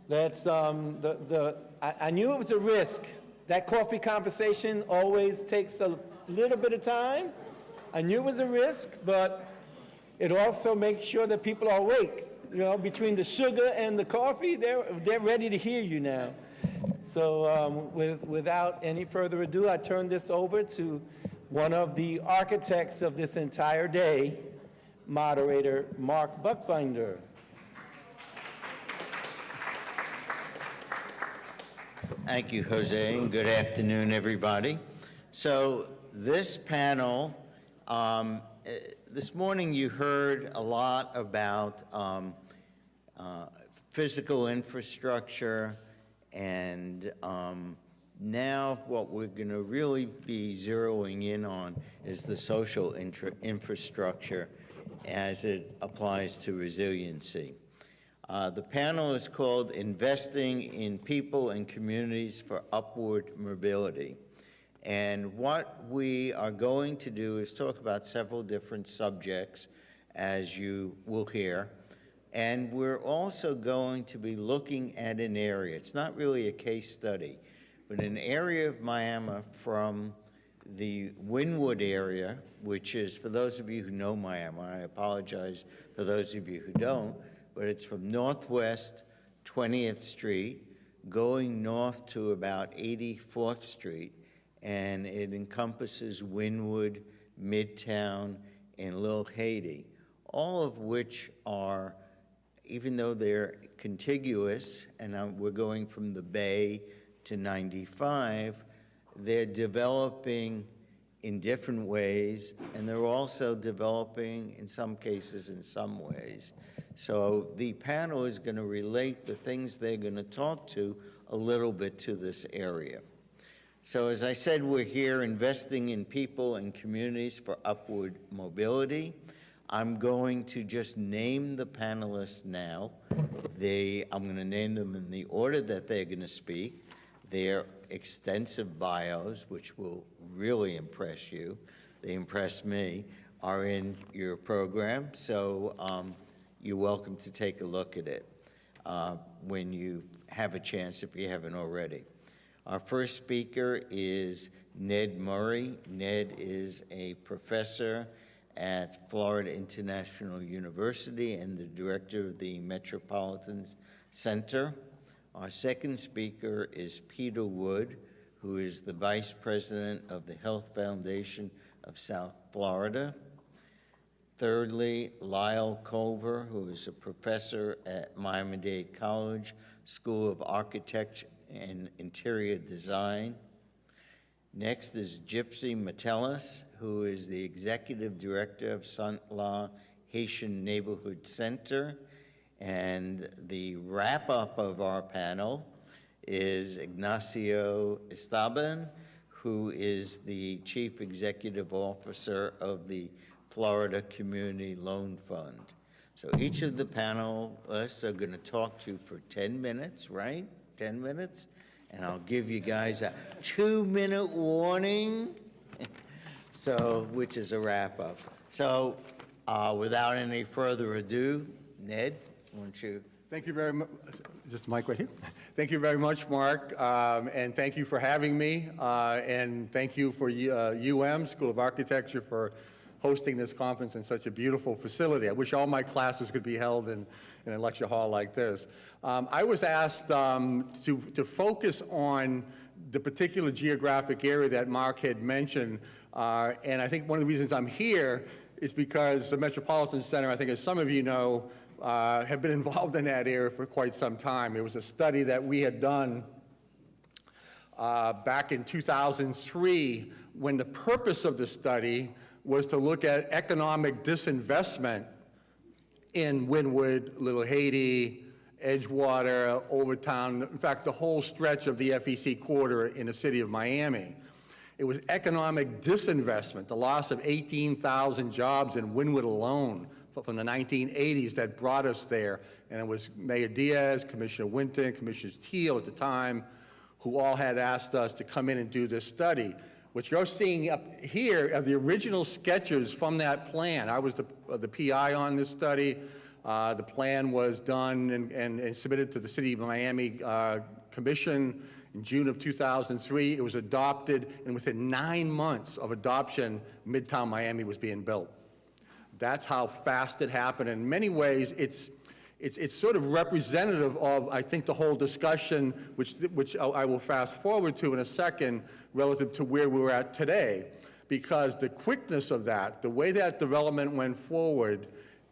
That's, I knew it was a risk. That coffee conversation always takes a little bit of time. I knew it was a risk, but it also makes sure that people are awake. You know, between the sugar and the coffee, they're ready to hear you now. So without any further ado, I turn this over to one of the architects of this entire day, moderator Mark Buchbinder. Thank you, Jose, and good afternoon, everybody. So this panel, this morning you heard a lot about physical infrastructure, and now what we're going to really be zeroing in on is the social infrastructure as it applies to resiliency. The panel is called Investing in People and Communities for Upward Mobility. And what we are going to do is talk about several different subjects, as you will hear. And we're also going to be looking at an area. It's not really a case study, but an area of Miami from the Wynwood area, which is, for those of you who know Miami, I apologize for those of you who don't, but it's from Northwest 20th Street, going north to about 84th Street, and it encompasses Wynwood, Midtown, and Little Haiti, all of which are, even though they're contiguous, and we're going from the Bay to 95, they're developing in different ways, and they're also developing, in some cases, in some ways. So the panel is going to relate the things they're going to talk to a little bit to this area. So as I said, we're here investing in people and communities for upward mobility. I'm going to just name the panelists now. I'm going to name them in the order that they're going to speak. Their extensive bios, which will really impress you, they impress me, are in your program. So you're welcome to take a look at it when you have a chance, if you haven't already. Our first speaker is Ned Murray. Ned is a professor at Florida International University and the director of the Metropolitan Center. Our second speaker is Peter Wood, who is the vice president of the Health Foundation of South Florida. Thirdly, Lyle Culver, who is a professor at Miami-Dade College, School of Architecture and Interior Design. Next is Gepsie Metellus, who is the executive director of Sant Haitian Neighborhood Center. And the wrap-up of our panel is Ignacio Esteban, who is the chief executive officer of the Florida Community Loan Fund. So each of the panelists are going to talk to you for 10 minutes, right? 10 minutes. And I'll give you guys a 2-minute warning, so, which is a wrap-up. So without any further ado, Ned, won't you? Thank you very much. Just a mic right here. Thank you very much, Mark, and thank you for having me, and thank you for School of Architecture for hosting this conference in such a beautiful facility. I wish all my classes could be held in a lecture hall like this. I was asked to focus on the particular geographic area that Mark had mentioned, and I think one of the reasons I'm here is because the Metropolitan Center, I think as some of you know, have been involved in that area for quite some time. It was a study that we had done back in 2003, when the purpose of the study was to look at economic disinvestment in Wynwood, Little Haiti, Edgewater, Overtown, in fact, the whole stretch of the FEC corridor in the city of Miami. It was economic disinvestment, the loss of 18,000 jobs in Wynwood alone from the 1980s that brought us there. And it was Mayor Diaz, Commissioner Winton, Commissioner Teal at the time, who all had asked us to come in and do this study. What you're seeing up here are the original sketches from that plan. I was the PI on this study. The plan was done and submitted to the City of Miami Commission in June of 2003. It was adopted, and within 9 months of adoption, Midtown Miami was being built. That's how fast it happened. In many ways, it's sort of representative of, I think, the whole discussion, which I will fast forward to in a second, relative to where we're at today. Because the quickness of that, the way that development went forward,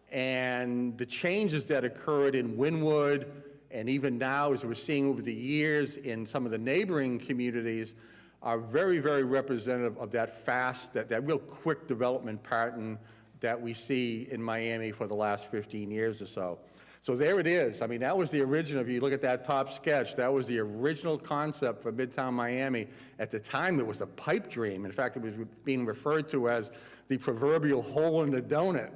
and the changes that occurred in Wynwood, and even now, as we're seeing over the years in some of the neighboring communities, are very, very representative of that fast, that real quick development pattern that we see in Miami for the last 15 years or so. So there it is. I mean, that was the original. If you look at that top sketch, that was the original concept for Midtown Miami. At the time, it was a pipe dream. In fact, it was being referred to as the proverbial hole in the donut.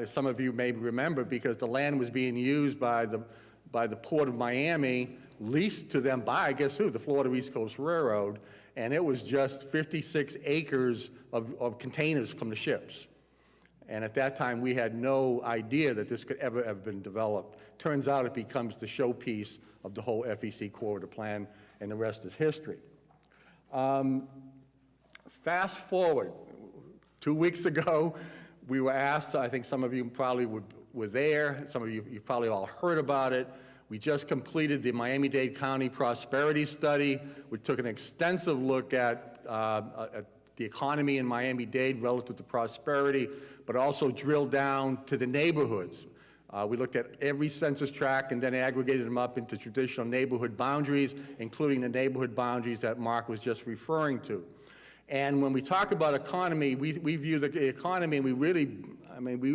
Some of you may remember, because the land was being used by the Port of Miami, leased to them by, guess who? The Florida East Coast Railroad. And it was just 56 acres of containers from the ships. And at that time, we had no idea that this could ever have been developed. Turns out it becomes the showpiece of the whole FEC corridor plan, and the rest is history. Fast forward, 2 weeks ago, we were asked, I think some of you probably were there, some of you probably all heard about it. We just completed the Miami-Dade County Prosperity Study. We took an extensive look at the economy in Miami-Dade relative to prosperity, but also drilled down to the neighborhoods. We looked at every census tract and then aggregated them up into traditional neighborhood boundaries, including the neighborhood boundaries that Mark was just referring to. And when we talk about economy, we view the economy, and we really,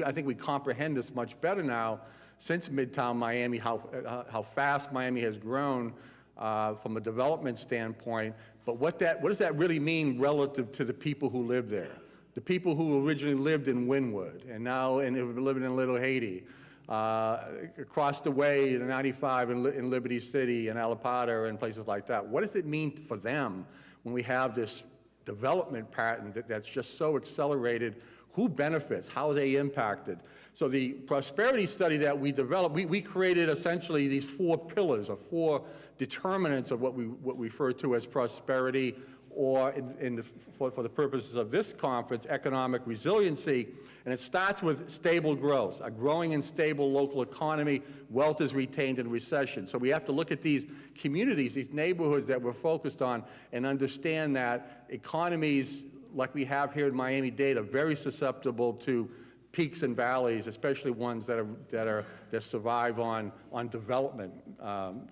I think we comprehend this much better now since Midtown Miami, how fast Miami has grown from a development standpoint. But what does that really mean relative to the people who live there? The people who originally lived in Wynwood and now have been living in Little Haiti, across the way in 95 in Liberty City and Alapata and places like that. What does it mean for them when we have this development pattern that's just so accelerated? Who benefits? How are they impacted? So the prosperity study that we developed, we created essentially these 4 pillars or 4 determinants of what we refer to as prosperity, or for the purposes of this conference, economic resiliency. And it starts with stable growth, a growing and stable local economy. Wealth is retained in recession. So we have to look at these communities, these neighborhoods that we're focused on, and understand that economies like we have here in Miami-Dade are very susceptible to peaks and valleys, especially ones that survive on development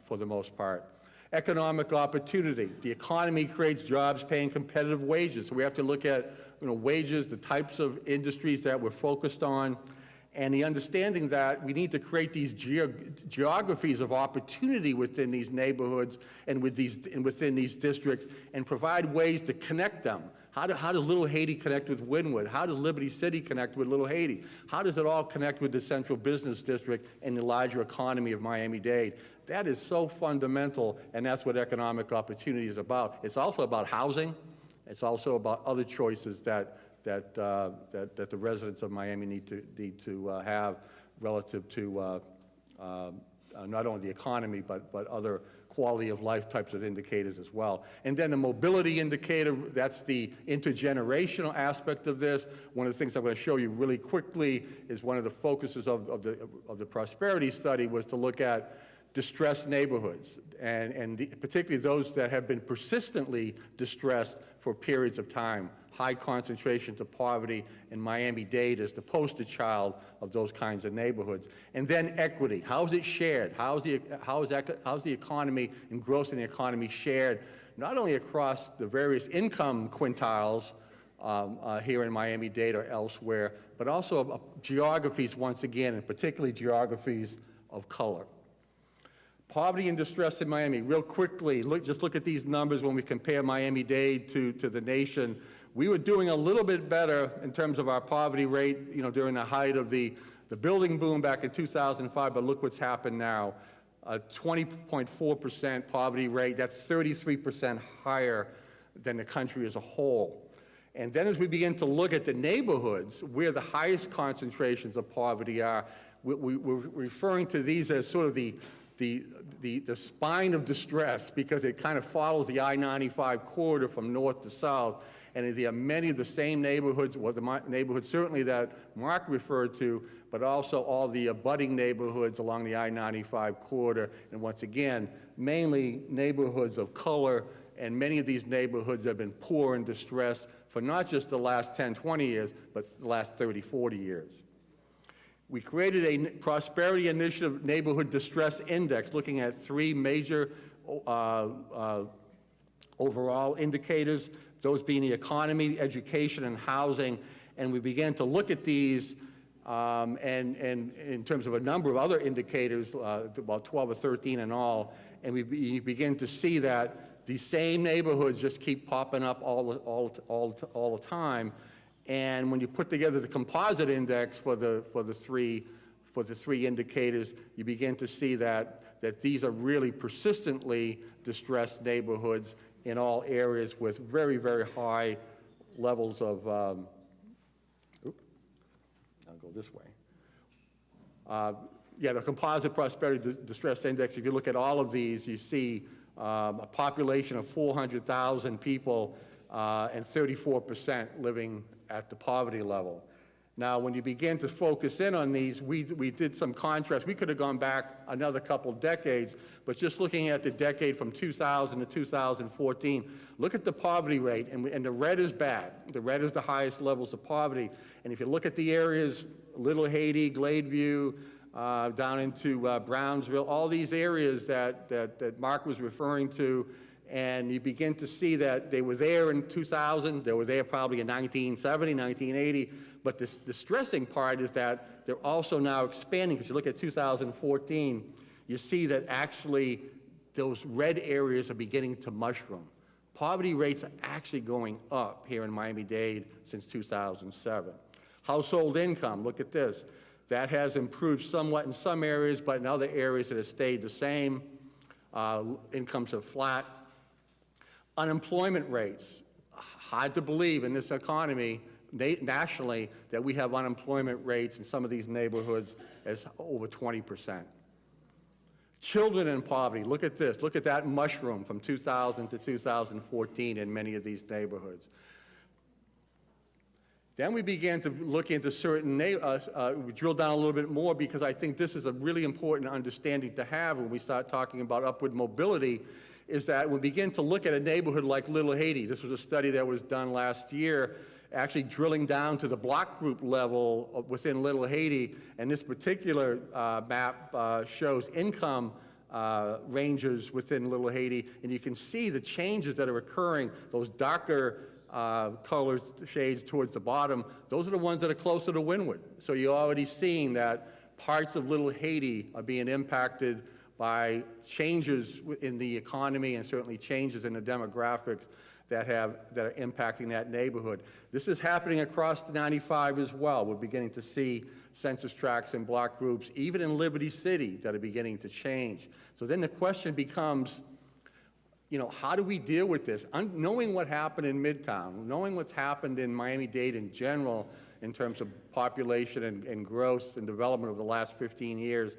for the most part. Economic opportunity. The economy creates jobs paying competitive wages. So we have to look at wages, the types of industries that we're focused on, and the understanding that we need to create these geographies of opportunity within these neighborhoods and within these districts, and provide ways to connect them. How does Little Haiti connect with Wynwood? How does Liberty City connect with Little Haiti? How does it all connect with the Central Business District and the larger economy of Miami-Dade? That is so fundamental, and that's what economic opportunity is about. It's also about housing. It's also about other choices that the residents of Miami need to have relative to not only the economy, but other quality of life types of indicators as well. And then the mobility indicator, that's the intergenerational aspect of this. One of the things I'm going to show you really quickly is one of the focuses of the prosperity study was to look at distressed neighborhoods, and particularly those that have been persistently distressed for periods of time. High concentrations of poverty, and Miami-Dade is the poster child of those kinds of neighborhoods. And then equity. How is it shared? How is the economy and growth in the economy shared, not only across the various income quintiles here in Miami-Dade or elsewhere, but also geographies once again, and particularly geographies of color. Poverty and distress in Miami, real quickly, just look at these numbers when we compare Miami-Dade to the nation. We were doing a little bit better in terms of our poverty rate, during the height of the building boom back in 2005, but look what's happened now. A 20.4% poverty rate, that's 33% higher than the country as a whole. And then as we begin to look at the neighborhoods where the highest concentrations of poverty are, we're referring to these as sort of the spine of distress, because it kind of follows the I-95 corridor from north to south. And there are many of the same neighborhoods, well, the neighborhoods certainly that Mark referred to, but also all the abutting neighborhoods along the I-95 corridor. And once again, mainly neighborhoods of color, and many of these neighborhoods have been poor and distressed for not just the last 10, 20 years, but the last 30, 40 years. We created a Prosperity Initiative Neighborhood Distress Index, looking at 3 major overall indicators, those being the economy, education, and housing. And we began to look at these and in terms of a number of other indicators, about 12 or 13 in all, and we begin to see that these same neighborhoods just keep popping up all the time. And when you put together the composite index for the three indicators, you begin to see that these are really persistently distressed neighborhoods in all areas with very, very high levels of, I'll go this way. Yeah, the composite prosperity distress index, if you look at all of these, you see a population of 400,000 people and 34% living at the poverty level. Now, when you begin to focus in on these, we did some contrast. We could have gone back another couple decades, but just looking at the decade from 2000 to 2014, look at the poverty rate, and the red is bad. The red is the highest levels of poverty. And if you look at the areas, Little Haiti, Gladeview, down into Brownsville, all these areas that Mark was referring to, and you begin to see that they were there in 2000, they were there probably in 1970, 1980, but the distressing part is that they're also now expanding, because you look at 2014, you see that actually those red areas are beginning to mushroom. Poverty rates are actually going up here in Miami-Dade since 2007. Household income, look at this. That has improved somewhat in some areas, but in other areas it has stayed the same. Incomes are flat. Unemployment rates, hard to believe in this economy nationally that we have unemployment rates in some of these neighborhoods as over 20%. Children in poverty, look at this, look at that mushroom from 2000 to 2014 in many of these neighborhoods. Then we began to look into certain, we drill down a little bit more, because I think this is a really important understanding to have when we start talking about upward mobility, is that we begin to look at a neighborhood like Little Haiti. This was a study that was done last year, actually drilling down to the block group level within Little Haiti, and this particular map shows income ranges within Little Haiti, and you can see the changes that are occurring. Those darker colors, shades towards the bottom, those are the ones that are closer to windward. So you're already seeing that parts of Little Haiti are being impacted by changes in the economy and certainly changes in the demographics that are impacting that neighborhood. This is happening across the 95 as well. We're beginning to see census tracts and block groups, even in Liberty City, that are beginning to change. So then the question becomes, you know, how do we deal with this? Knowing what happened in Midtown, knowing what's happened in Miami-Dade in general in terms of population and growth and development over the last 15 years,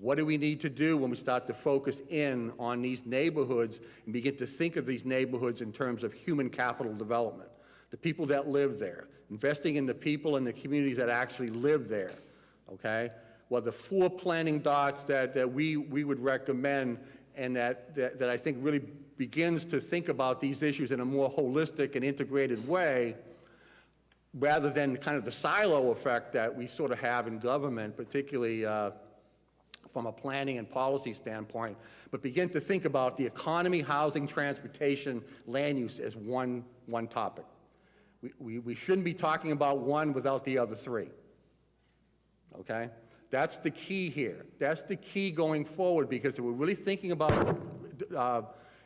what do we need to do when we start to focus in on these neighborhoods and begin to think of these neighborhoods in terms of human capital development, the people that live there, investing in the people and the communities that actually live there, okay? Well, the 4 planning dots that we would recommend, and that I think really begins to think about these issues in a more holistic and integrated way, rather than kind of the silo effect that we sort of have in government, particularly from a planning and policy standpoint, but begin to think about the economy, housing, transportation, land use as one topic. We shouldn't be talking about one without the other 3, okay? That's the key here. That's the key going forward, because if we're really thinking about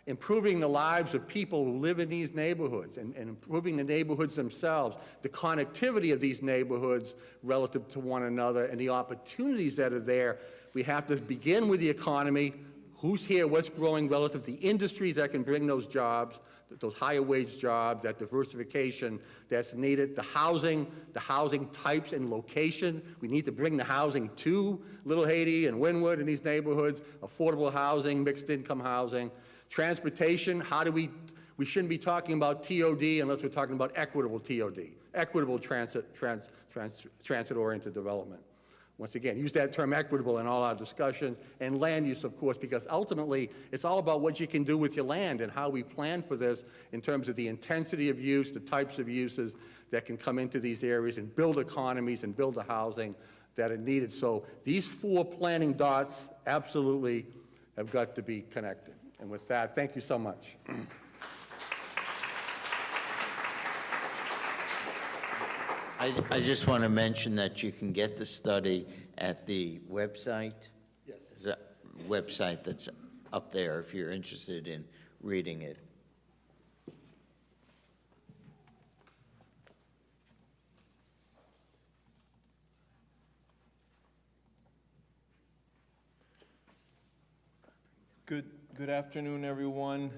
improving the lives of people who live in these neighborhoods and improving the neighborhoods themselves, the connectivity of these neighborhoods relative to one another and the opportunities that are there, we have to begin with the economy, who's here, what's growing relative to the industries that can bring those jobs, those higher wage jobs, that diversification that's needed, the housing types and location. We need to bring the housing to Little Haiti and Wynwood and these neighborhoods, affordable housing, mixed income housing. Transportation, we shouldn't be talking about TOD unless we're talking about equitable TOD, equitable transit-oriented development. Once again, use that term equitable in all our discussions, and land use, of course, because ultimately it's all about what you can do with your land and how we plan for this in terms of the intensity of use, the types of uses that can come into these areas and build economies and build the housing that are needed. So these 4 planning dots absolutely have got to be connected. And with that, thank you so much. I just want to mention that you can get the study at the website. Yes. There's a website that's up there if you're interested in reading it. Good afternoon, everyone.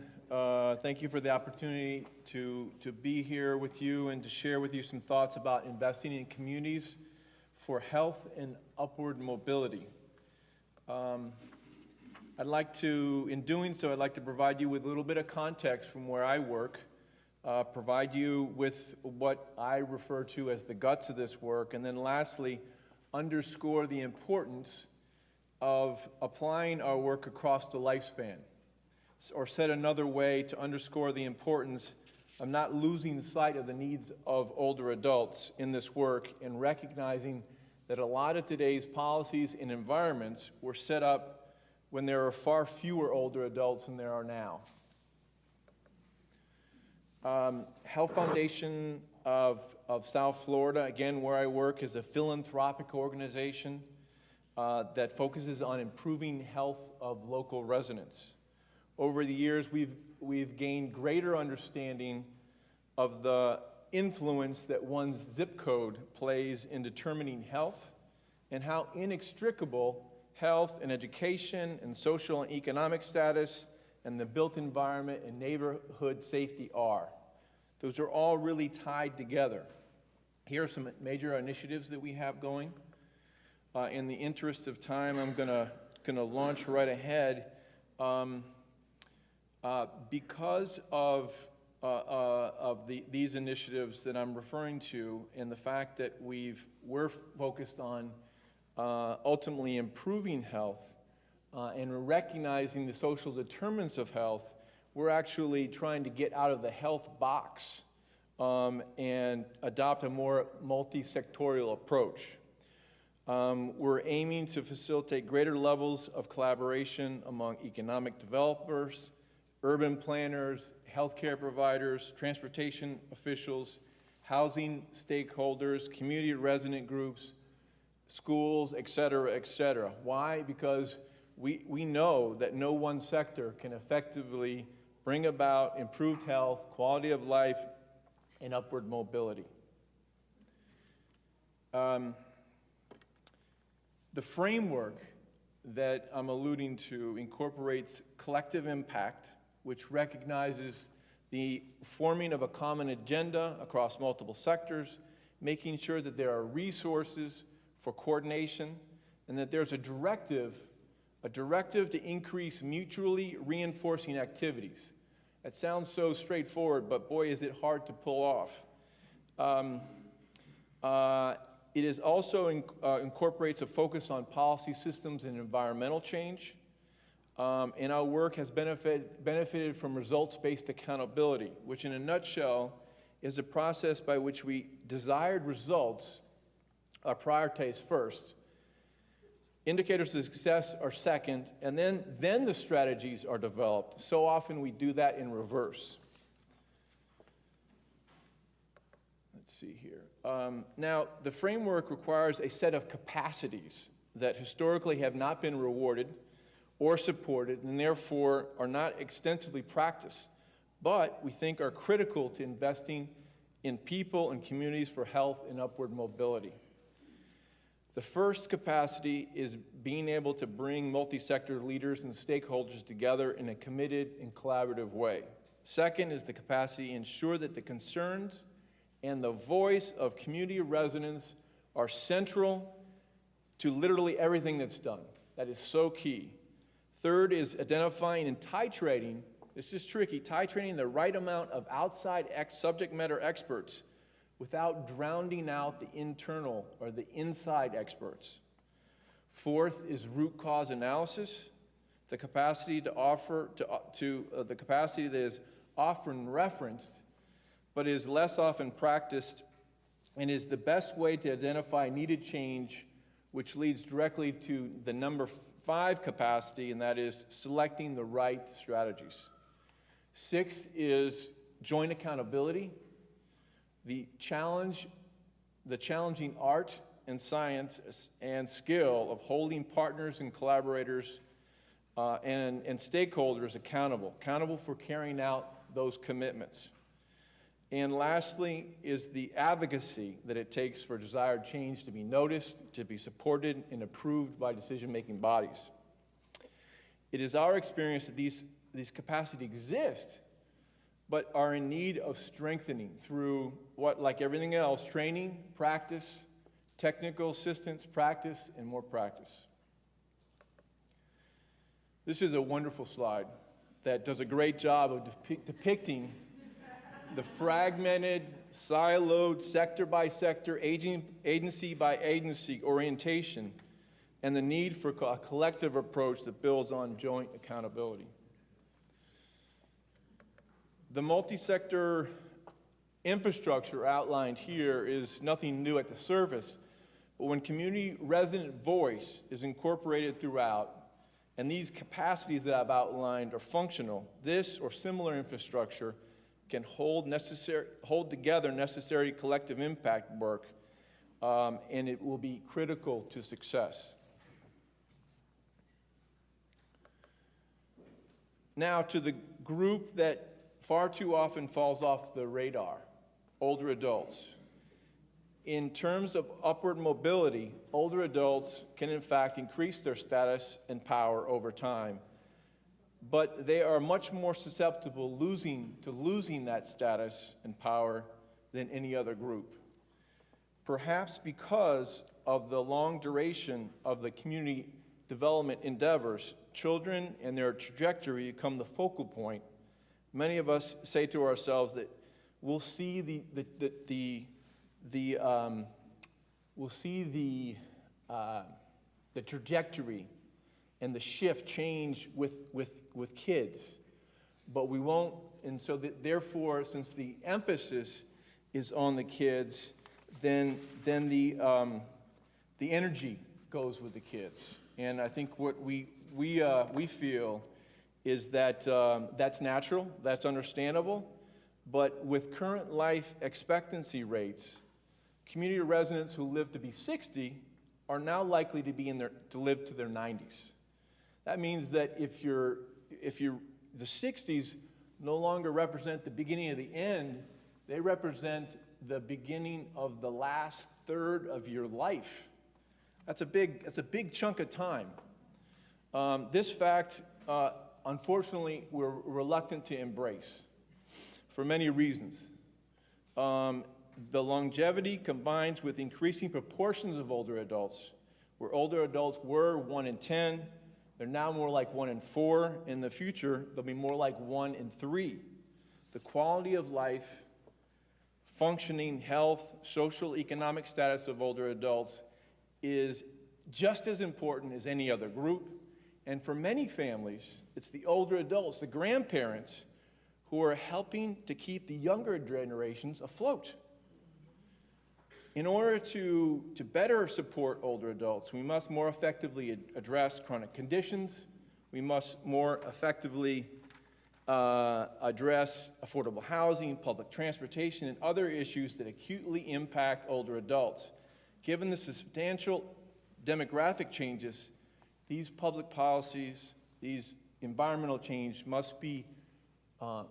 Thank you for the opportunity to be here with you and to share with you some thoughts about investing in communities for health and upward mobility. In doing so, I'd like to provide you with a little bit of context from where I work, provide you with what I refer to as the guts of this work, and then lastly, underscore the importance of applying our work across the lifespan. Or said another way, to underscore the importance of not losing sight of the needs of older adults in this work and recognizing that a lot of today's policies and environments were set up when there are far fewer older adults than there are now. Health Foundation of South Florida, again, where I work, is a philanthropic organization that focuses on improving health of local residents. Over the years, we've gained greater understanding of the influence that one's zip code plays in determining health and how inextricable health and education and social and economic status and the built environment and neighborhood safety are. Those are all really tied together. Here are some major initiatives that we have going. In the interest of time, I'm gonna launch right ahead. Because of these initiatives that I'm referring to, and the fact that we're focused on ultimately improving health and recognizing the social determinants of health, we're actually trying to get out of the health box and adopt a more multi-sectorial approach. We're aiming to facilitate greater levels of collaboration among economic developers, urban planners, healthcare providers, transportation officials, housing stakeholders, community resident groups, schools, et cetera, et cetera. Why? Because we know that no one sector can effectively bring about improved health, quality of life, and upward mobility. The framework that I'm alluding to incorporates collective impact, which recognizes the forming of a common agenda across multiple sectors, making sure that there are resources for coordination, and that there's a directive to increase mutually reinforcing activities. That sounds so straightforward, but boy, is it hard to pull off. It is also incorporates a focus on policy systems and environmental change. And our work has benefited from results-based accountability, which in a nutshell is a process by which desired results are prioritized first, indicators of success are second, and then the strategies are developed. So often we do that in reverse. Let's see here. Now, the framework requires a set of capacities that historically have not been rewarded or supported, and therefore are not extensively practiced, but we think are critical to investing in people and communities for health and upward mobility. The first capacity is being able to bring multi-sector leaders and stakeholders together in a committed and collaborative way. Second is the capacity to ensure that the concerns and the voice of community residents are central to literally everything that's done. That is so key. Third is identifying and titrating, this is tricky, titrating the right amount of outside subject matter experts without drowning out the internal or the inside experts. Fourth is root cause analysis, the capacity to offer the capacity that is often referenced, but is less often practiced, and is the best way to identify needed change, which leads directly to the number 5 capacity, and that is selecting the right strategies. Sixth is joint accountability. The challenging art and science and skill of holding partners and collaborators and stakeholders accountable for carrying out those commitments. And lastly is the advocacy that it takes for desired change to be noticed, to be supported, and approved by decision-making bodies. It is our experience that these capacities exist, but are in need of strengthening through what, like everything else, training, practice, technical assistance, practice, and more practice. This is a wonderful slide that does a great job of depicting the fragmented, siloed, sector-by-sector, agency-by-agency orientation, and the need for a collective approach that builds on joint accountability. The multi-sector infrastructure outlined here is nothing new at the surface, but when community resident voice is incorporated throughout, and these capacities that I've outlined are functional, this or similar infrastructure can hold together necessary collective impact work, and it will be critical to success. Now, to the group that far too often falls off the radar, older adults. In terms of upward mobility, older adults can in fact increase their status and power over time, but they are much more susceptible to losing that status and power than any other group. Perhaps because of the long duration of the community development endeavors, children and their trajectory become the focal point. Many of us say to ourselves that we'll see the trajectory and the shift change with kids, but we won't. And so therefore, since the emphasis is on the kids, then the energy goes with the kids. And I think what we feel is that that's natural, that's understandable, but with current life expectancy rates, community residents who live to be 60 are now likely to live to their 90s. That means that if the 60s no longer represent the beginning of the end, they represent the beginning of the last third of your life. That's a big chunk of time. This fact, unfortunately, we're reluctant to embrace for many reasons. The longevity combines with increasing proportions of older adults, where older adults were 1 in 10, they're now more like 1 in 4. In the future, they'll be more like 1 in 3. The quality of life, functioning, health, social, economic status of older adults is just as important as any other group. And for many families, it's the older adults, the grandparents, who are helping to keep the younger generations afloat. In order to better support older adults, we must more effectively address chronic conditions. We must more effectively address affordable housing, public transportation, and other issues that acutely impact older adults. Given the substantial demographic changes, these public policies, these environmental change must be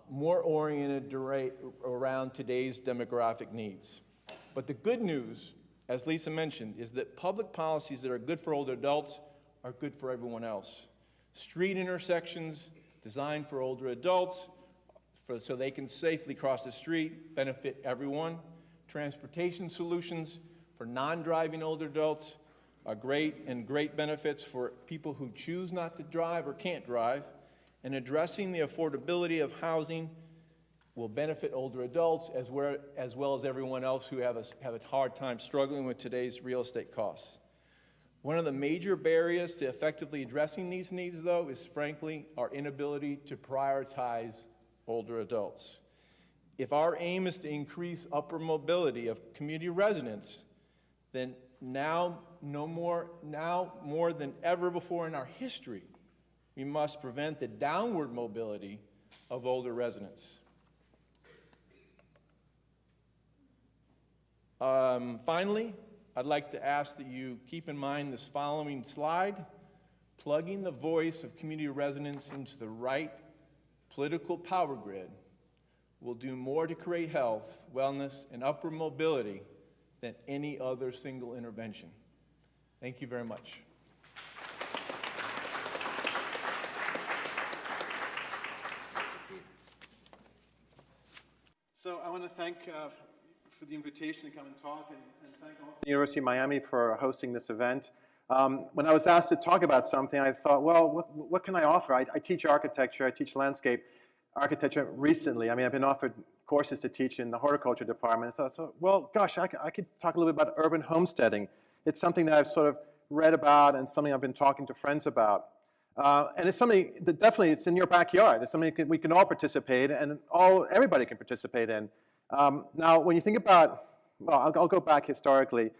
more oriented around today's demographic needs. But the good news as Lisa mentioned, is that public policies that are good for older adults are good for everyone else. Street intersections designed for older adults so they can safely cross the street benefit everyone. Transportation solutions for non-driving older adults are great benefits for people who choose not to drive or can't drive. And addressing the affordability of housing will benefit older adults as well as everyone else who have a hard time struggling with today's real estate costs. One of the major barriers to effectively addressing these needs, though, is frankly our inability to prioritize older adults. If our aim is to increase upper mobility of community residents, then now more than ever before in our history, we must prevent the downward mobility of older residents. Finally, I'd like to ask that you keep in mind this following slide. Plugging the voice of community residents into the right political power grid will do more to create health, wellness, and upward mobility than any other single intervention. Thank you very much. So I want to thank for the invitation to come and talk, and thank also the University of Miami for hosting this event. When I was asked to talk about something, I thought, well, what can I offer? I teach architecture, I teach landscape architecture recently. I mean, I've been offered courses to teach in the horticulture department. I thought well, gosh, I could talk a little bit about urban homesteading. It's something that I've sort of read about and something I've been talking to friends about. And it's something that definitely it's in your backyard. It's something we can all participate in, and everybody can participate in. Now, when you think about, well, I'll go back historically.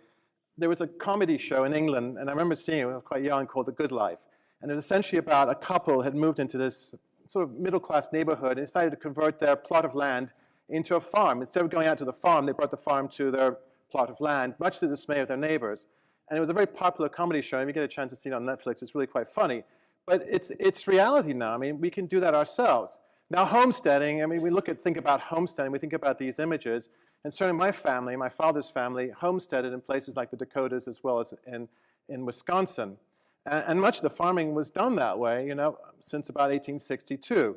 There was a comedy show in England, and I remember seeing it when I was quite young, called The Good Life. And it was essentially about a couple had moved into this sort of middle-class neighborhood and decided to convert their plot of land into a farm. Instead of going out to the farm, they brought the farm to their plot of land, much to the dismay of their neighbors. And it was a very popular comedy show. And if you get a chance to see it on Netflix, it's really quite funny. But it's reality now. I mean, we can do that ourselves. Now, homesteading, I mean, think about homesteading, we think about these images. And certainly my family, my father's family, homesteaded in places like the Dakotas as well as in Wisconsin. And much of the farming was done that way, you know, since about 1862.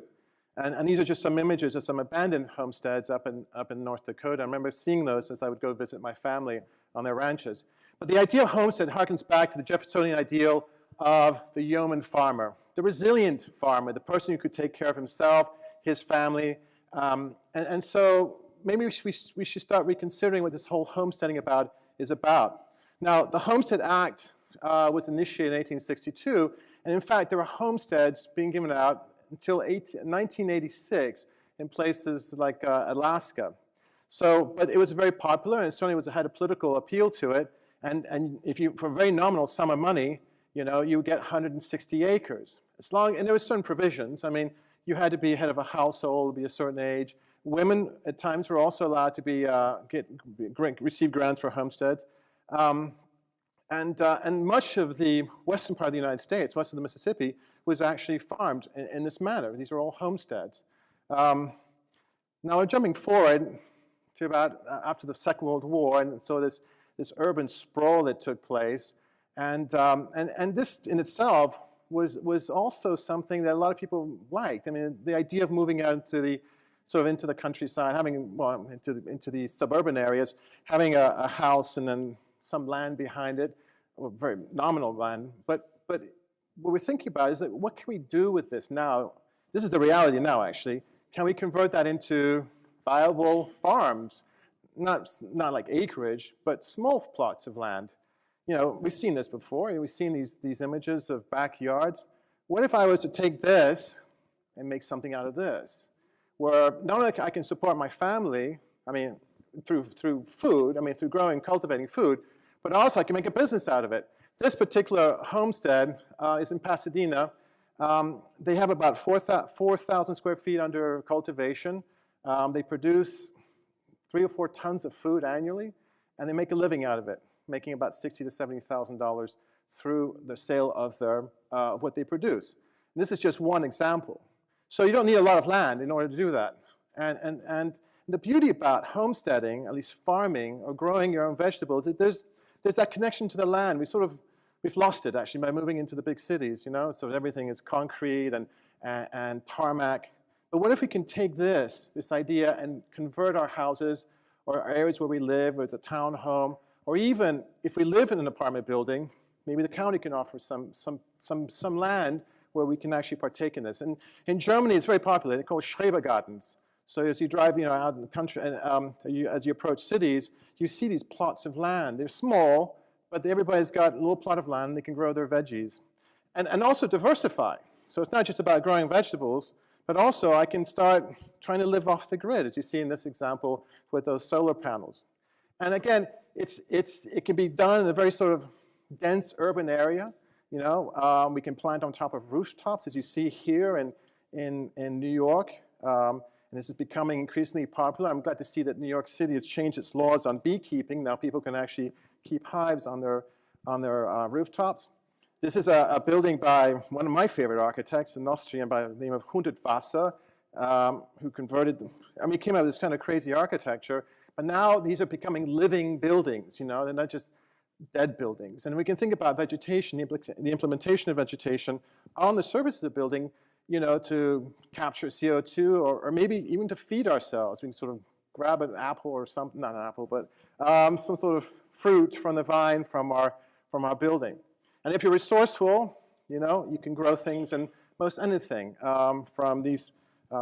And these are just some images of some abandoned homesteads up in North Dakota. I remember seeing those as I would go visit my family on their ranches. But the idea of homestead harkens back to the Jeffersonian ideal of the yeoman farmer, the resilient farmer, the person who could take care of himself, his family. And so maybe we should start reconsidering what this whole homesteading is about. Now, the Homestead Act was initiated in 1862, and in fact, there were homesteads being given out until 1986 in places like Alaska. So, but it was very popular, and it certainly had a political appeal to it. And if you, for a very nominal sum of money, you know, you would get 160 acres. And there were certain provisions. I mean, you had to be head of a household, be a certain age. Women at times were also allowed to receive grants for homesteads. And much of the western part of the United States, west of the Mississippi, was actually farmed in this manner. These are all homesteads. Now we're jumping forward to about after the Second World War, and so this urban sprawl that took place, and this in itself was also something that a lot of people liked. I mean, the idea of moving out into the countryside, into the suburban areas, having a house and then some land behind it, or very nominal land. But what we're thinking about is that what can we do with this now? This is the reality now, actually. Can we convert that into viable farms? Not like acreage, but small plots of land. You know, we've seen this before. We've seen these images of backyards. What if I was to take this and make something out of this? Where not only I can support my family, I mean, through food, I mean, through growing, cultivating food, but also I can make a business out of it. This particular homestead is in Pasadena. They have about 4,000 square feet under cultivation. They produce 3 or 4 tons of food annually, and they make a living out of it, making about $60,000 to $70,000 through the sale of what they produce. And this is just one example. So you don't need a lot of land in order to do that. And the beauty about homesteading, at least farming or growing your own vegetables, is there's that connection to the land. We've lost it, actually, by moving into the big cities, you know? So everything is concrete and tarmac. But what if we can take this idea, and convert our houses or areas where we live, whether it's a town home, or even if we live in an apartment building, maybe the county can offer some land where we can actually partake in this. And in Germany, it's very popular. They're called Schrebergartens. So as you drive, you know, out in the country, and as you approach cities, you see these plots of land. They're small, but everybody's got a little plot of land. They can grow their veggies. And also diversify. So it's not just about growing vegetables, but also I can start trying to live off the grid, as you see in this example with those solar panels. And again, it can be done in a very sort of dense urban area. You know, we can plant on top of rooftops, as you see here in New York. And this is becoming increasingly popular. I'm glad to see that New York City has changed its laws on beekeeping. Now people can actually keep hives on their rooftops. This is a building by one of my favorite architects, an Austrian by the name of Hundertwasser, who converted, I mean, he came out with this kind of crazy architecture, but now these are becoming living buildings, you know, they're not just dead buildings. And we can think about vegetation, the implementation of vegetation on the surface of the building, you know, to capture CO2 or maybe even to feed ourselves. We can sort of grab an apple or something, not an apple, but some sort of fruit from the vine from our building. And if you're resourceful, you know, you can grow things in most anything, from these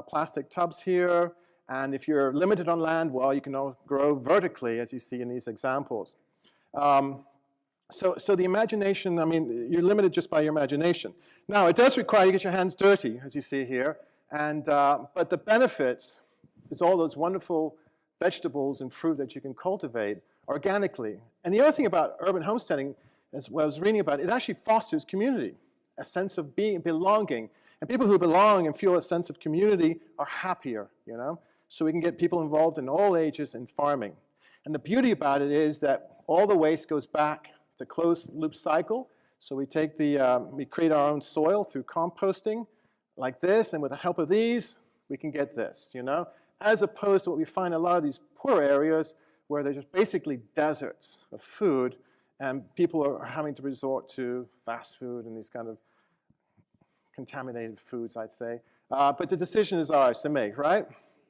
plastic tubs here. And if you're limited on land, well, you can grow vertically, as you see in these examples. So the imagination, I mean, you're limited just by your imagination. Now, it does require you get your hands dirty, as you see here. And, but the benefits is all those wonderful vegetables and fruit that you can cultivate organically. And the other thing about urban homesteading, as what I was reading about, it actually fosters community, a sense of belonging. And people who belong and feel a sense of community are happier, you know? So we can get people involved in all ages in farming. And the beauty about it is that all the waste goes back. It's a closed loop cycle. So we take we create our own soil through composting like this, and with the help of these, we can get this, you know? As opposed to what we find in a lot of these poor areas where they're just basically deserts of food, and people are having to resort to fast food and these kind of contaminated foods, I'd say. But the decision is ours to make, right?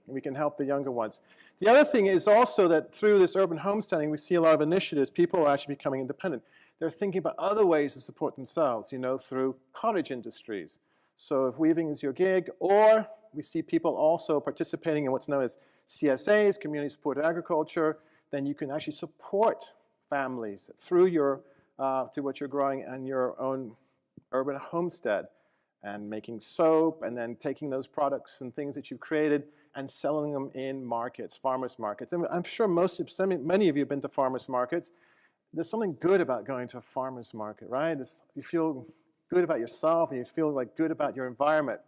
And we can help the younger ones. The other thing is also that through this urban homesteading, we see a lot of initiatives. People are actually becoming independent. They're thinking about other ways to support themselves, you know, through cottage industries. So if weaving is your gig, or we see people also participating in what's known as CSAs, community supported agriculture, then you can actually support families through through what you're growing and your own urban homestead, and making soap, and then taking those products and things that you've created and selling them in markets, farmers markets. And I'm sure many of you have been to farmers markets. There's something good about going to a farmer's market, right? You feel good about yourself, and you feel like good about your environment.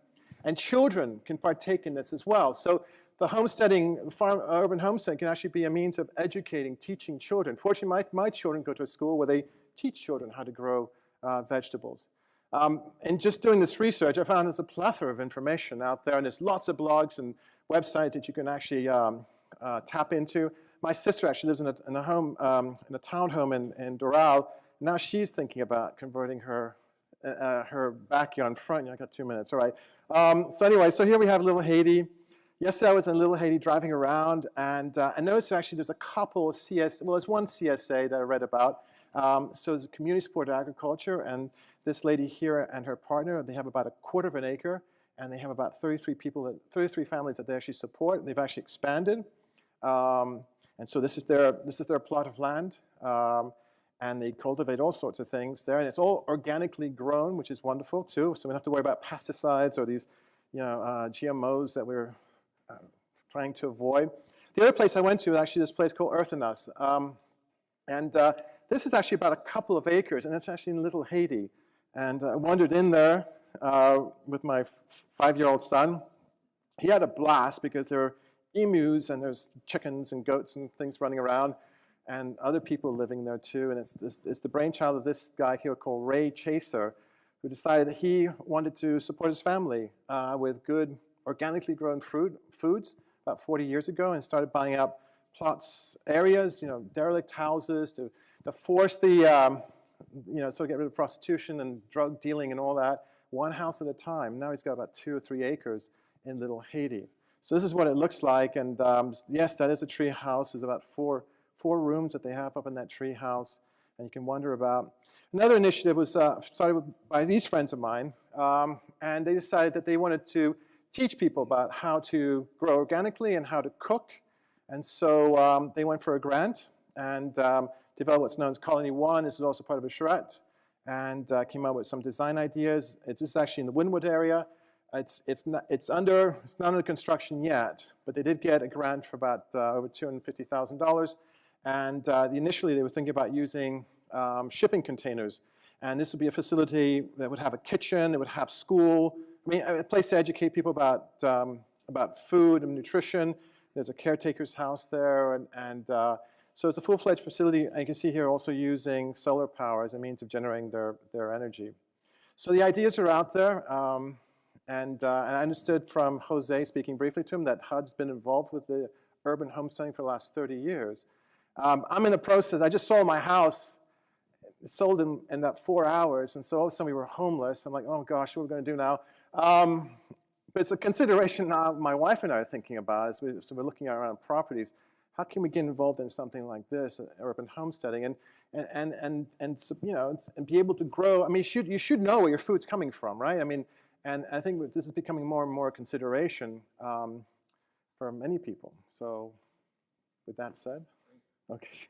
And children can partake in this as well. So the homesteading, urban homesteading can actually be a means of educating, teaching children. Fortunately, my children go to a school where they teach children how to grow vegetables. And just doing this research, I found there's a plethora of information out there, and there's lots of blogs and websites that you can actually tap into. My sister actually lives in a townhome in Doral. Now she's thinking about converting her backyard and front. I got 2 minutes, all right. So anyway, so here we have Little Haiti. Yesterday I was in Little Haiti driving around, and I noticed actually there's a couple of there's one CSA that I read about. So it's a community supported agriculture, and this lady here and her partner, they have about 1/4 of an acre, and they have about 33 families that they actually support. They've actually expanded. And so this is their plot of land, and they cultivate all sorts of things there, and it's all organically grown, which is wonderful too. So we don't have to worry about pesticides or these, GMOs that we're trying to avoid. The other place I went to, actually, this place called Earth and Us, and this is actually about 2 acres, and it's actually in Little Haiti. And I wandered in there with my 5-year-old son. He had a blast because there are emus and there's chickens and goats and things running around, and other people living there too. And it's the brainchild of this guy here called Ray Chaser, who decided that he wanted to support his family with good organically grown foods about 40 years ago, and started buying up plots, areas, derelict houses to to force the, so get rid of prostitution and drug dealing and all that, one house at a time. Now he's got about 2 or 3 acres in Little Haiti. So this is what it looks like, and yes, that is a tree house. There's about four rooms that they have up in that tree house, and you can wonder about. Another initiative was started by these friends of mine, and they decided that they wanted to teach people about how to grow organically and how to cook. And so they went for a grant and developed what's known as Colony 1. This is also part of a charrette, and came up with some design ideas. This is actually in the Wynwood area. It's not under construction yet, but they did get a grant for about over $250,000. And initially they were thinking about using shipping containers. And this would be a facility that would have a kitchen, it would have school, a place to educate people about food and nutrition. There's a caretaker's house there, and so it's a full-fledged facility. And you can see here also using solar power as a means of generating their energy. So the ideas are out there. And I understood from Jose, speaking briefly to him, that HUD's been involved with the urban homesteading for the last 30 years. I'm in the process. I just sold my house. It sold in about 4 hours, and so all of a sudden we were homeless. I'm like, oh gosh, what are we going to do now? But it's a consideration now my wife and I are thinking about as we're looking around properties. How can we get involved in something like this, urban homesteading, and be able to grow? I mean, you should know where your food's coming from, right? I mean. And I think this is becoming more and more a consideration for many people. So with that said, okay.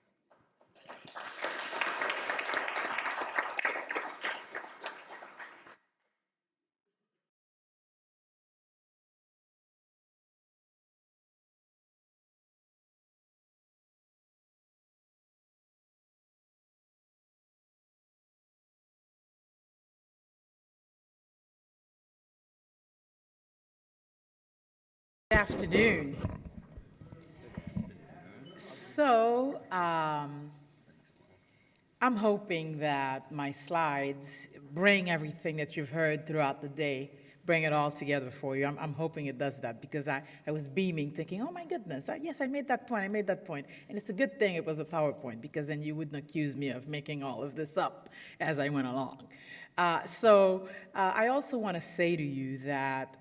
Good afternoon. So I'm hoping that my slides bring everything that you've heard throughout the day, bring it all together for you. I'm hoping it does that, because I was beaming, thinking, oh my goodness, yes, I made that point. And it's a good thing it was a PowerPoint, because then you wouldn't accuse me of making all of this up as I went along. I also want to say to you that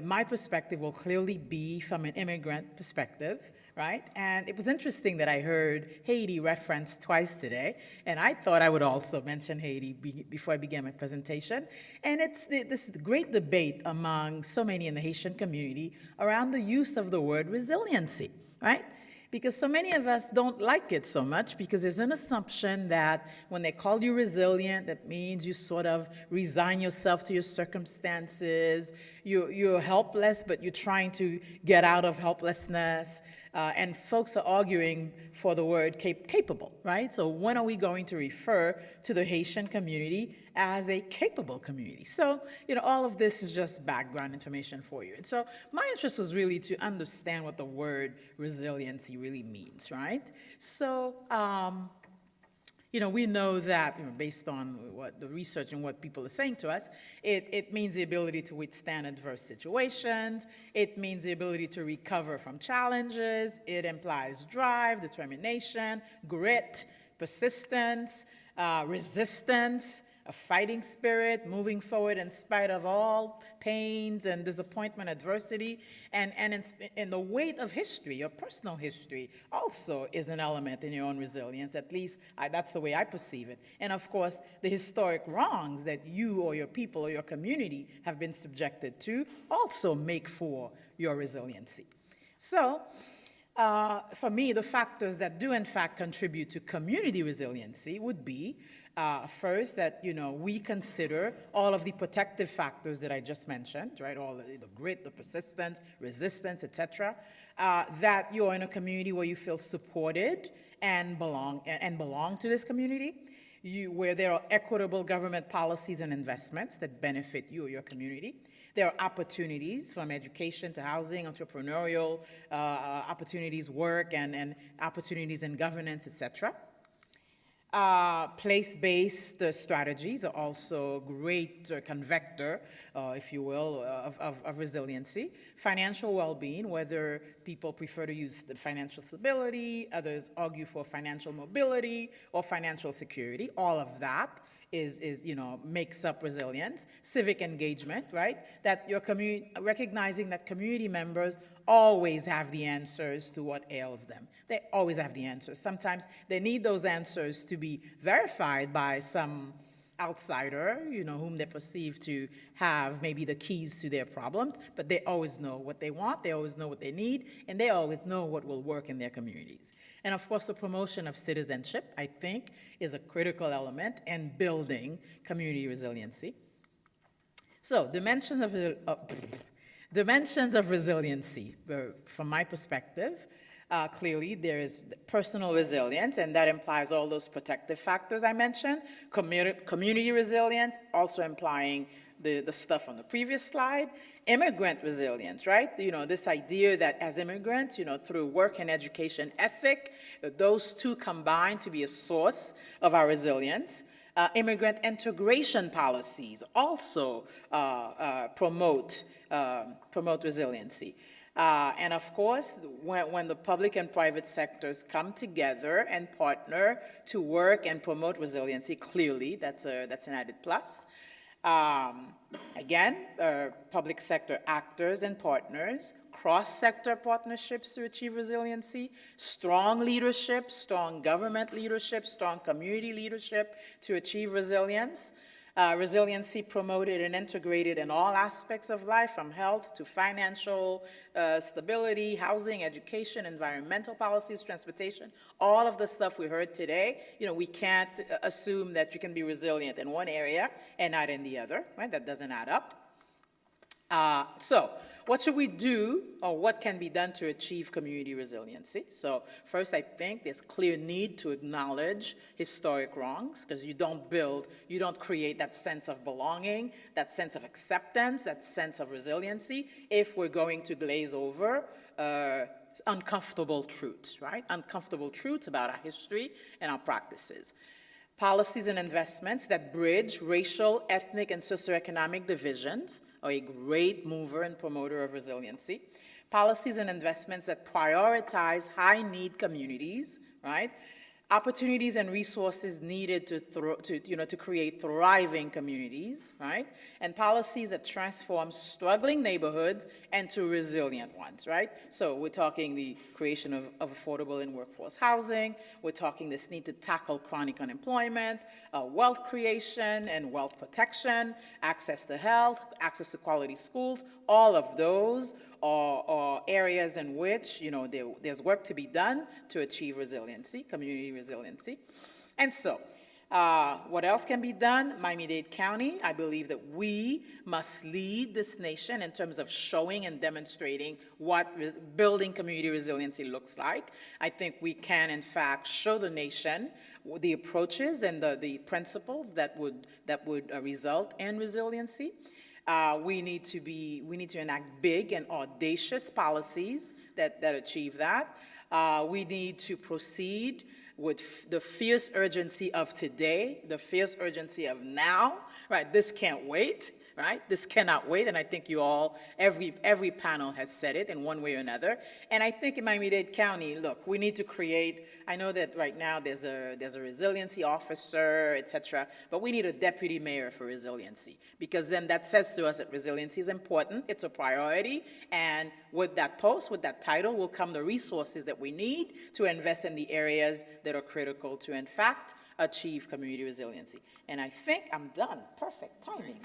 my perspective will clearly be from an immigrant perspective, right? And it was interesting that I heard Haiti referenced twice today, and I thought I would also mention Haiti before I began my presentation. And it's this great debate among so many in the Haitian community around the use of the word resiliency, right? Because so many of us don't like it so much, because there's an assumption that when they call you resilient, that means you sort of resign yourself to your circumstances, you're helpless, but you're trying to get out of helplessness. And folks are arguing for the word capable, right? So when are we going to refer to the Haitian community as a capable community? So, all of this is just background information for you. And so my interest was really to understand what the word resiliency really means, right? So, we know that, based on what the research and what people are saying to us, it means the ability to withstand adverse situations. It means the ability to recover from challenges. It implies drive, determination, grit, persistence, resistance, a fighting spirit, moving forward in spite of all pains and disappointment, adversity, and in the weight of history, your personal history also is an element in your own resilience. At least that's the way I perceive it. And of course, the historic wrongs that you or your people or your community have been subjected to also make for your resiliency. So, for me, the factors that do in fact contribute to community resiliency would be first, that we consider all of the protective factors that I just mentioned, right? All the grit, the persistence, resistance, etc. That you're in a community where you feel supported and belong to this community, where there are equitable government policies and investments that benefit you or your community. There are opportunities from education to housing, entrepreneurial opportunities, work, and opportunities in governance, etc. Place-based strategies are also a great convector, if you will, of resiliency. Financial well-being, whether people prefer to use the financial stability, others argue for financial mobility or financial security, all of that is makes up resilience. Civic engagement, right? That your recognizing that community members always have the answers to what ails them. They always have the answers. Sometimes they need those answers to be verified by some outsider, whom they perceive to have maybe the keys to their problems, but they always know what they want, they always know what they need, and they always know what will work in their communities. And of course, the promotion of citizenship, I think, is a critical element in building community resiliency. So, dimensions of resiliency, from my perspective, clearly there is personal resilience, and that implies all those protective factors I mentioned. Community resilience, also implying the stuff on the previous slide. Immigrant resilience, right? This idea that as immigrants, through work and education ethic, those two combine to be a source of our resilience. Immigrant integration policies also promote resiliency. And of course, when the public and private sectors come together and partner to work and promote resiliency, clearly that's an added plus. Again, public sector actors and partners, cross-sector partnerships to achieve resiliency, strong leadership, strong government leadership, strong community leadership to achieve resilience. Resiliency promoted and integrated in all aspects of life, from health to financial stability, housing, education, environmental policies, transportation, all of the stuff we heard today. We can't assume that you can be resilient in one area and not in the other, right? That doesn't add up. So what should we do, or what can be done to achieve community resiliency? So first, I think there's clear need to acknowledge historic wrongs, because you don't create that sense of belonging, that sense of acceptance, that sense of resiliency if we're going to glaze over uncomfortable truths, right? Uncomfortable truths about our history and our practices. Policies and investments that bridge racial, ethnic, and socioeconomic divisions are a great mover and promoter of resiliency. Policies and investments that prioritize high-need communities, right? Opportunities and resources needed to create thriving communities, right? And policies that transform struggling neighborhoods into resilient ones, right? So we're talking the creation of affordable and workforce housing. We're talking this need to tackle chronic unemployment, wealth creation and wealth protection, access to health, access to quality schools. All of those are areas in which there's work to be done to achieve resiliency, community resiliency. And so, what else can be done? Miami-Dade County, I believe that we must lead this nation in terms of showing and demonstrating what building community resiliency looks like. I think we can, in fact, show the nation the approaches and the principles that would result in resiliency. We need to enact big and audacious policies that achieve that. We need to proceed with the fierce urgency of today, the fierce urgency of now, right? This can't wait, right? This cannot wait, and I think you all, every panel has said it in one way or another. And I think in Miami-Dade County, look, we need to create, I know that right now there's a resiliency officer, et cetera, but we need a deputy mayor for resiliency, because then that says to us that resiliency is important, it's a priority, and with that post, with that title, will come the resources that we need to invest in the areas that are critical to, in fact, achieve community resiliency. And I think I'm done. Perfect timing.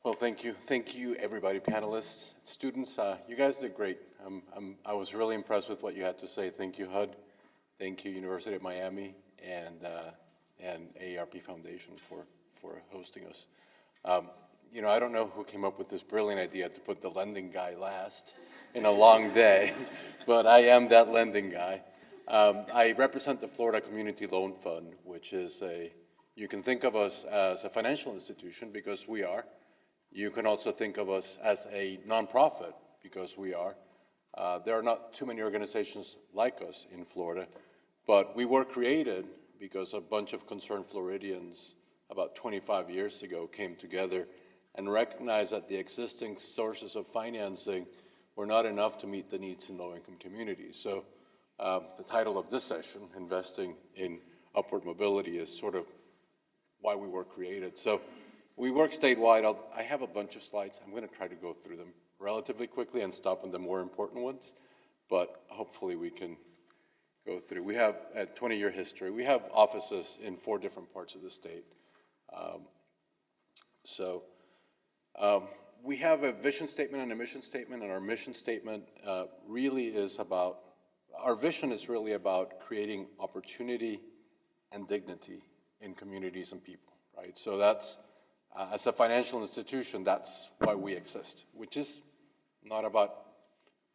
Well, thank you. Thank you, everybody, panelists, students. You guys did great. I was really impressed with what you had to say. Thank you, HUD. Thank you, University of Miami, and AARP Foundation for hosting us. you know, I don't know who came up with this brilliant idea to put the lending guy last in a long day, but I am that lending guy. I represent the Florida Community Loan Fund, which is you can think of us as a financial institution because we are. You can also think of us as a nonprofit because we are. There are not too many organizations like us in Florida, but we were created because a bunch of concerned Floridians about 25 years ago came together and recognized that the existing sources of financing were not enough to meet the needs in low-income communities. So the title of this session, Investing in Upward Mobility, is sort of why we were created. So we work statewide. I have a bunch of slides. I'm going to try to go through them relatively quickly and stop on the more important ones, but hopefully we can go through. We have a 20-year history. We have offices in 4 different parts of the state. We have a vision statement and a mission statement, and our mission statement really is about, our vision is really about creating opportunity and dignity in communities and people, right? So that's, as a financial institution, that's why we exist, which is not about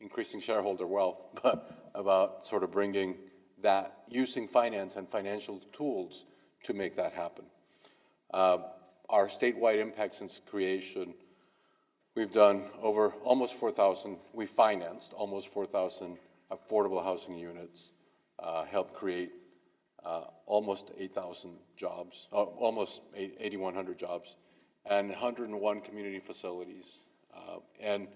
increasing shareholder wealth, but about sort of bringing that, using finance and financial tools to make that happen. Our statewide impact since creation, we've done over almost 4,000, we financed almost 4,000 affordable housing units, helped create almost 8,000 jobs, almost 8,100 jobs, and 101 community facilities. And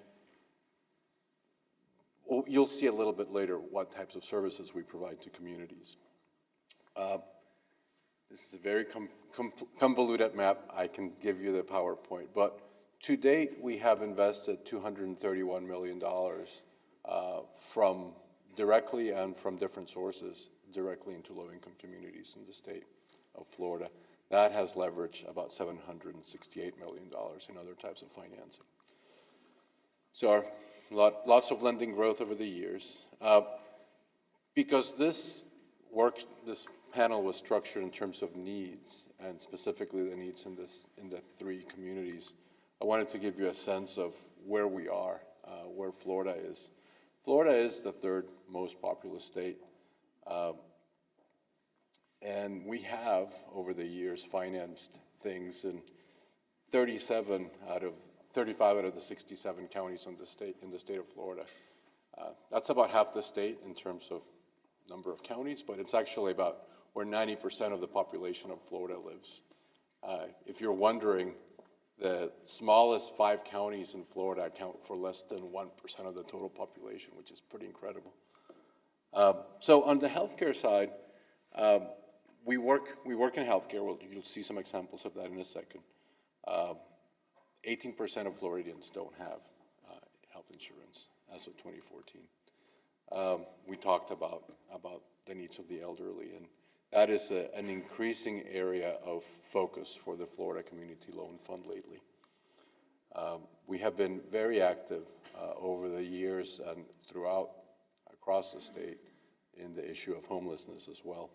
you'll see a little bit later what types of services we provide to communities. This is a very convoluted map. I can give you the PowerPoint, but to date, we have invested $231 million from directly and from different sources directly into low-income communities in the state of Florida. That has leveraged about $768 million in other types of financing. So lots of lending growth over the years. Because this panel was structured in terms of needs, and specifically the needs in the 3 communities, I wanted to give you a sense of where we are, where Florida is. Florida is the 3rd most populous state. And we have, over the years, financed things in 35 out of the 67 counties in the state of Florida. That's about half the state in terms of number of counties, but it's actually about where 90% of the population of Florida lives. If you're wondering, the smallest 5 counties in Florida account for less than 1% of the total population, which is pretty incredible. So on the healthcare side, we work in healthcare. Well, you'll see some examples of that in a second. 18% of Floridians don't have health insurance as of 2014. We talked about the needs of the elderly, and that is an increasing area of focus for the Florida Community Loan Fund lately. We have been very active over the years and across the state in the issue of homelessness as well,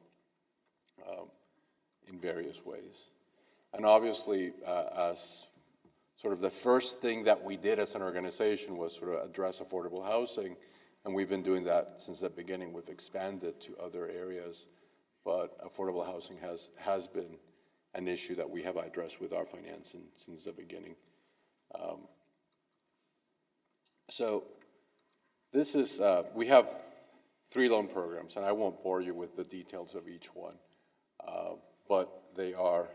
in various ways. And obviously, as sort of the first thing that we did as an organization was sort of address affordable housing, and we've been doing that since the beginning. We've expanded to other areas, but affordable housing has been an issue that we have addressed with our financing since the beginning. So this is, we have 3 loan programs, and I won't bore you with the details of each one, but they are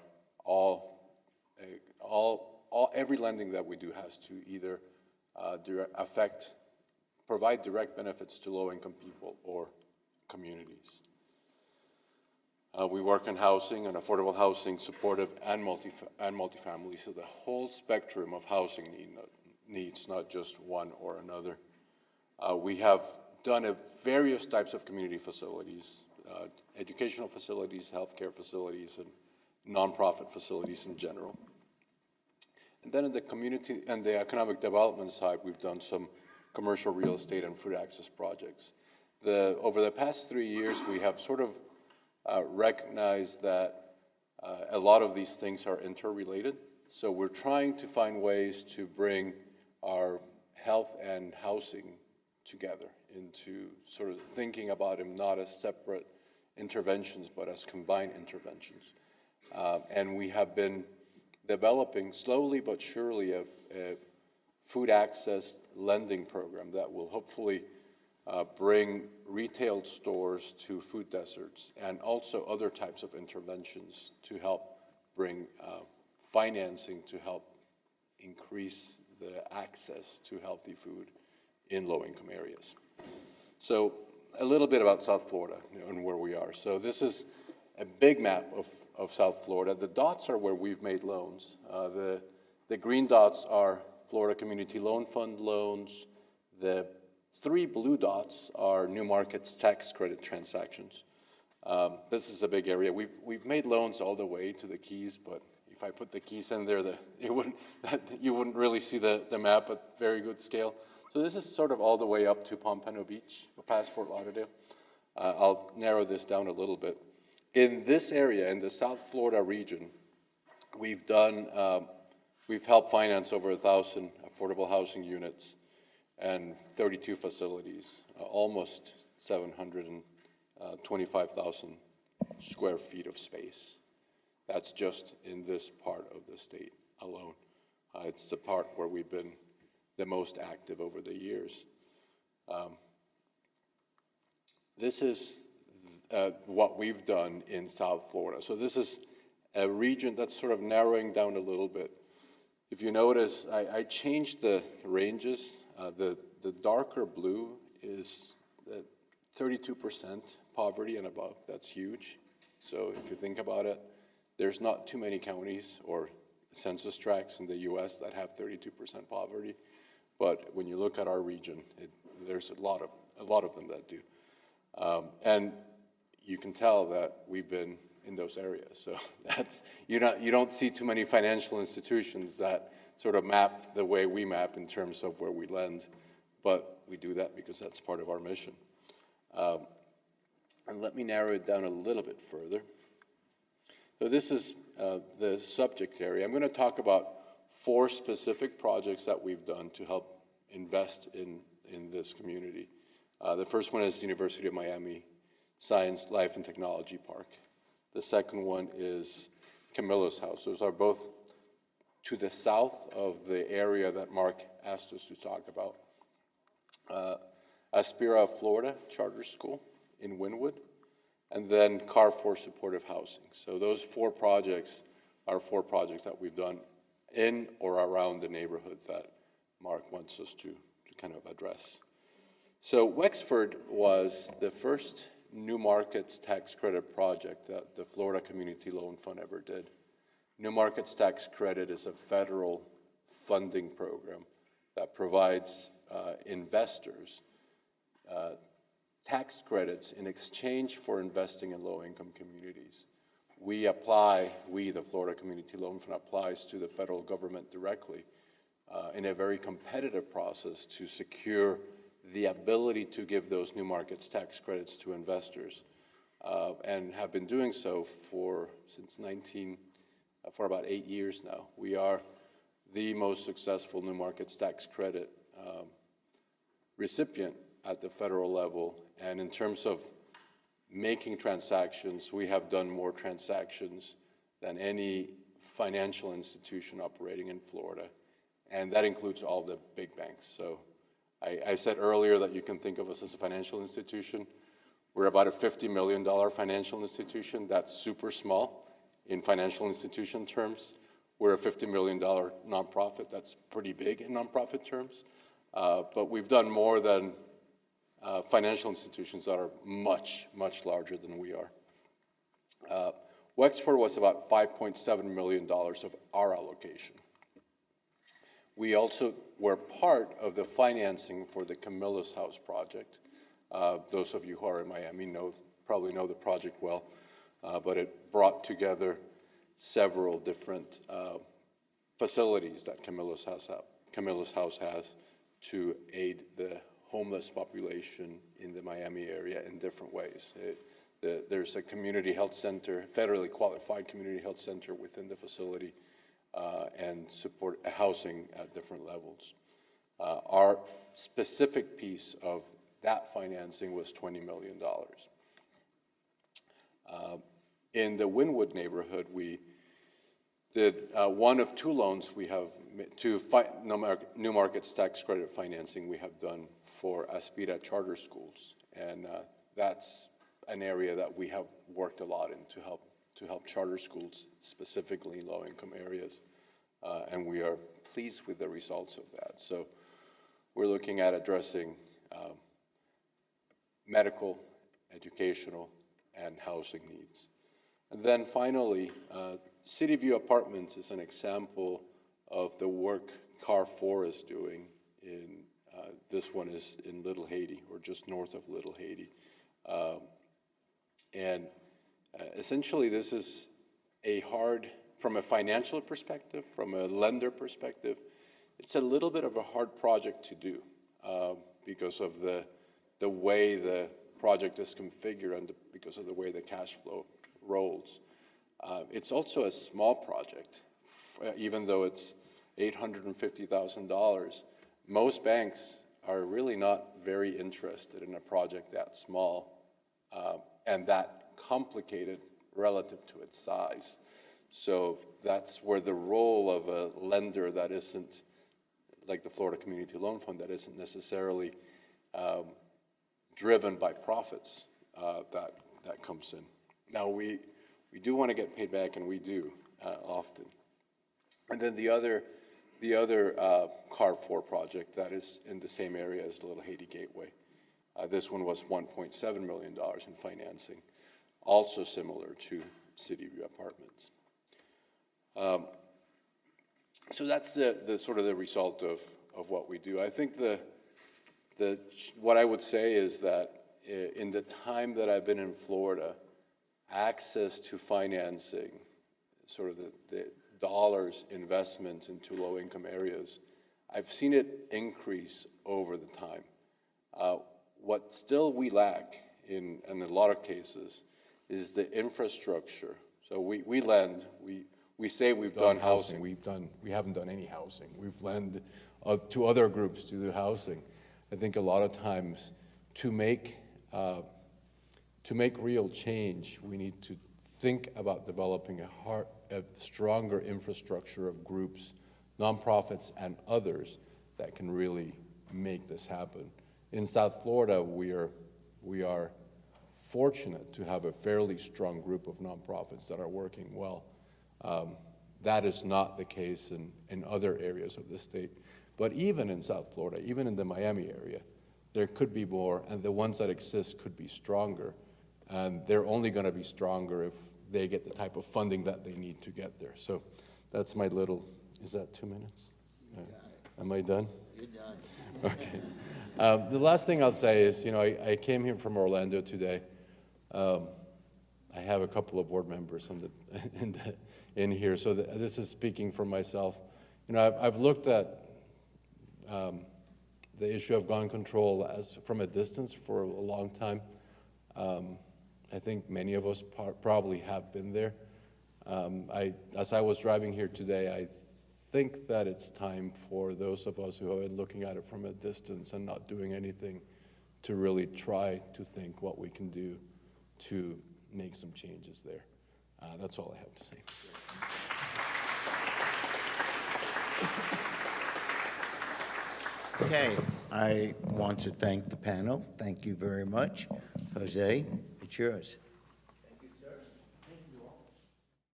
every lending that we do has to either provide direct benefits to low-income people or communities. We work in housing and affordable housing, supportive and multifamily, so the whole spectrum of housing needs, not just one or another. We have done various types of community facilities, educational facilities, healthcare facilities, and nonprofit facilities in general. And then in the community and the economic development side, we've done some commercial real estate and food access projects. Over the past 3 years, we have sort of recognized that a lot of these things are interrelated. So we're trying to find ways to bring our health and housing together into sort of thinking about them not as separate interventions, but as combined interventions. And we have been developing slowly but surely a food access lending program that will hopefully bring retail stores to food deserts and also other types of interventions to help bring financing to help increase the access to healthy food in low-income areas. So a little bit about South Florida and where we are. So this is a big map of South Florida. The dots are where we've made loans. The green dots are Florida Community Loan Fund loans. The 3 blue dots are New Markets Tax Credit transactions. This is a big area. We've made loans all the way to the Keys, but if I put the Keys in there, you wouldn't really see the map at very good scale. So this is sort of all the way up to Pompano Beach, past Fort Lauderdale. I'll narrow this down a little bit. In this area, in the South Florida region, we've helped finance over 1,000 affordable housing units and 32 facilities, almost 725,000 square feet of space. That's just in this part of the state alone. It's the part where we've been the most active over the years. This is what we've done in South Florida. So this is a region that's sort of narrowing down a little bit. If you notice, I changed the ranges. The darker blue is 32% poverty and above. That's huge. So if you think about it, there's not too many counties or census tracts in the U.S. that have 32% poverty. But when you look at our region, there's a lot of them that do. And you can tell that we've been in those areas. So that's, you don't see too many financial institutions that sort of map the way we map in terms of where we lend, but we do that because that's part of our mission. And let me narrow it down a little bit further. So this is the subject area. I'm going to talk about 4 specific projects that we've done to help invest in this community. The first one is University of Miami Science, Life, and Technology Park. The second one is Camillus House. Those are both to the south of the area that Mark asked us to talk about. Aspira, Florida Charter School in Wynwood, and then Carrefour Supportive Housing. So those 4 projects are 4 projects that we've done in or around the neighborhood that Mark wants us to kind of address. So Wexford was the first New Markets Tax Credit project that the Florida Community Loan Fund ever did. New Markets Tax Credit is a federal funding program that provides investors tax credits in exchange for investing in low-income communities. The Florida Community Loan Fund, applies to the federal government directly in a very competitive process to secure the ability to give those New Markets Tax Credits to investors, and have been doing so for about 8 years now. We are the most successful New Markets Tax Credit recipient at the federal level, and in terms of making transactions, we have done more transactions than any financial institution operating in Florida, and that includes all the big banks. So I said earlier that you can think of us as a financial institution. We're about a $50 million financial institution. That's super small in financial institution terms. We're a $50 million nonprofit. That's pretty big in nonprofit terms. But we've done more than financial institutions that are much, much larger than we are. Wexford was about $5.7 million of our allocation. We also were part of the financing for the Camillus House project. Those of you who are in Miami probably know the project well, but it brought together several different facilities that Camillus House has to aid the homeless population in the Miami area in different ways. There's a community health center, federally qualified community health center within the facility. and support housing at different levels. Our specific piece of that financing was $20 million. In the Wynwood neighborhood, we did one of two loans we have, New Markets tax credit financing we have done for Aspira charter schools. And that's an area that we have worked a lot in to help charter schools, specifically in low-income areas. And we are pleased with the results of that. So we're looking at addressing medical, educational, and housing needs. And then finally, City View Apartments is an example of the work CAR 4 is doing in, this one is in Little Haiti, or just north of Little Haiti. Essentially, this is from a financial perspective, from a lender perspective, it's a little bit of a hard project to do because of the way the project is configured and because of the way the cash flow rolls. It's also a small project, even though it's $850,000. Most banks are really not very interested in a project that small and that complicated relative to its size. So that's where the role of a lender that isn't like the Florida Community Loan Fund, that isn't necessarily driven by profits, that comes in. Now, we do want to get paid back, and we do often. And then the other CAR 4 project that is in the same area as the Little Haiti Gateway. This one was $1.7 million in financing, also similar to City View Apartments. So that's the sort of the result of what we do. I think what I would say is that in the time that I've been in Florida, access to financing, sort of the dollars investments into low-income areas, I've seen it increase over the time. What still we lack in a lot of cases is the infrastructure. So we lend, we say we've done housing. We haven't done any housing. We've lent to other groups to do housing. I think a lot of times to make real change, we need to think about developing a stronger infrastructure of groups, nonprofits, and others that can really make this happen. In South Florida, we are fortunate to have a fairly strong group of nonprofits that are working well. That is not the case in other areas of the state. But even in South Florida, even in the Miami area, there could be more, and the ones that exist could be stronger. And they're only going to be stronger if they get the type of funding that they need to get there. So that's my little, is that 2 minutes? Am I done? You're done. Okay. The last thing I'll say is, I came here from Orlando today. I have a couple of board members in here, so this is speaking for myself. I've looked at the issue of gun control from a distance for a long time. I think many of us probably have been there. As I was driving here today, I think that it's time for those of us who have been looking at it from a distance and not doing anything to really try to think what we can do to make some changes there. That's all I have to say. Okay, I want to thank the panel. Thank you very much. Jose, it's yours.